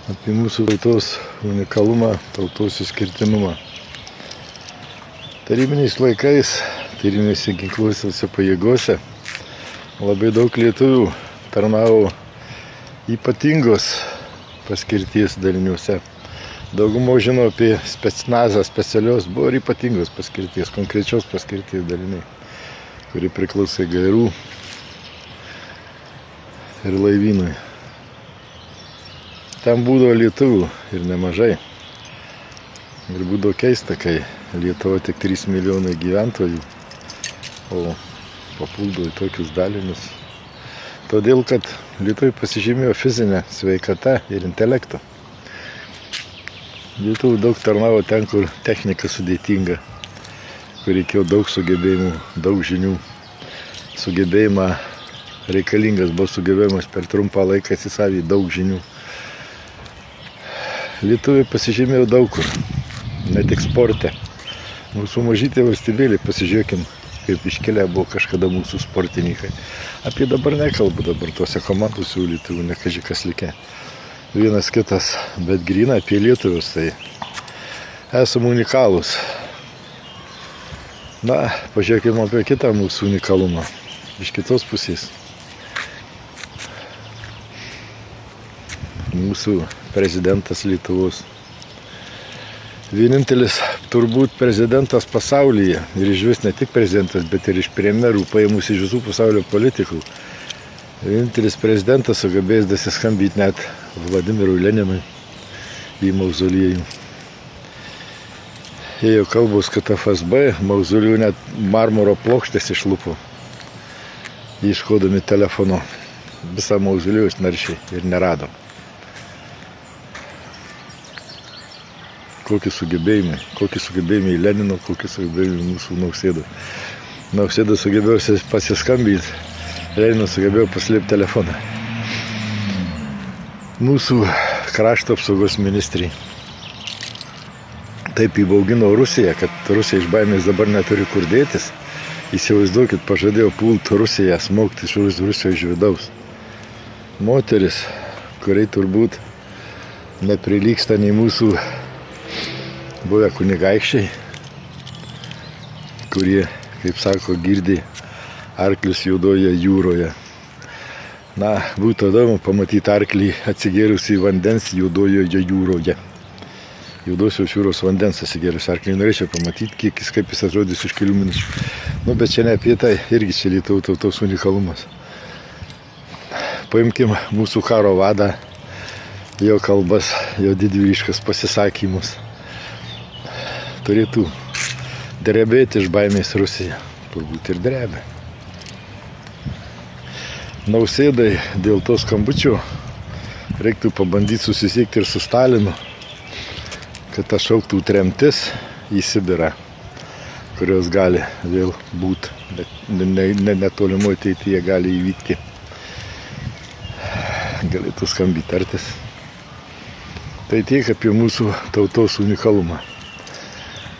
apie mūsų tautos unikalumą, tautos išskirtinumą. Tarybiniais laikais, tarybinėse ginkluotose pajėgose labai daug lietuvių tarnavo ypatingos paskirties daliniuose. Dauguma žino apie specnazą, specialios buvo ir ypatingos paskirties, konkrečios paskirties daliniai, kuri priklausė GRU ir laivynui. Ten būdavo lietuvių ir nemažai. Ir būdavo keista, kai Lietuva tik 3 milijonai gyventojų, o papuldavo į tokius dalinius. Todėl, kad lietuviai pasižymėjo fizinę sveikatą ir intelektą. Lietuvių daug tarnavo ten, kur technika sudėtinga, kur reikėjo daug sugebėjimų, daug žinių. Reikalingas buvo sugebėjimas per trumpą laiką įsisavyti daug žinių. Lietuviai pasižymėjo daug kur, ne tik sporte. Mūsų mažytė valstybėlė, pasižiūrėkim, kaip iškelia buvo kažkada mūsų sportininkai. Apie dabar nekalbu, dabar tuose komandose lietuvių nekaži kas likę. Vienas kitas, bet gryna apie lietuvius, tai esame unikalūs. Na, pažiūrėkime apie kitą mūsų unikalumą, iš kitos pusės. Mūsų prezidentas Lietuvos. Vienintelis turbūt prezidentas pasaulyje, ir iš vis ne tik prezidentas, bet ir iš premjerų paėmus iš visų pasaulio politikų. Vienintelis prezidentas sugebėjęs dasiskambyti net Vladimirui Leninui į mauzoliejų. Ėjo kalbos, kad FSB mauzoliejų net marmuro plokštės išlupo, ieškodami telefonu. Visą mauzoliejų naršiai ir nerado. Kokie sugebėjimai Lenino, kokie sugebėjimai mūsų Nausėdo. Nausėda sugebėjo pasiskambinti, Leninas sugebėjo paslėpti telefoną. Mūsų krašto apsaugos ministrai taip įbaugino Rusiją, kad Rusija iš baimės dabar neturi kur dėtis. Įsivaizduokit, pažadėjo pulti Rusiją, smogti iš Rusijos iš vidaus. Moteris, kuriai turbūt neprilygsta nei mūsų buvę kunigaikščiai, kurie, kaip sako, girdi arklius juodoje jūroje. Na, būtų įdomu pamatyti arklį atsigėrusį vandens juodojoje jūroje. Juodosios jūros vandens atsigėrusį arklį. Norėčiau pamatyti, kaip jis atrodys už kelių minučių. Nu, bet čia ne apie tai, irgi čia lietuvių tautos unikalumas. Paimkim mūsų karo vadą, jo kalbas, jo didvyriškas pasisakymus. Turėtų drebėti iš baimės Rusija. Turbūt ir drebė. Nausėdai dėl to skambučio reiktų pabandyti susisiekti ir su Stalinu, kad atšauktų tremtis į Sibirą, kurios gali vėl būti, bet netolimoje ateityje gali įvykti. Galėtų skambyti tartis. Tai tiek apie mūsų tautos unikalumą.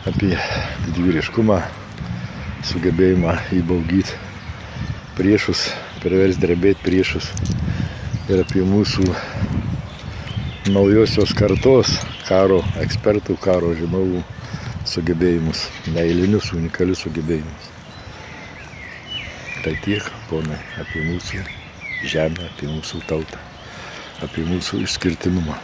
Apie didvyriškumą, sugebėjimą įbaugyti priešus, priversti drebėti priešus ir apie mūsų naujosios kartos karo ekspertų, karo žinovų sugebėjimus, neeilinius, unikalius sugebėjimus. Tai tiek, ponai, apie mūsų žemę, apie mūsų tautą, apie mūsų išskirtinumą.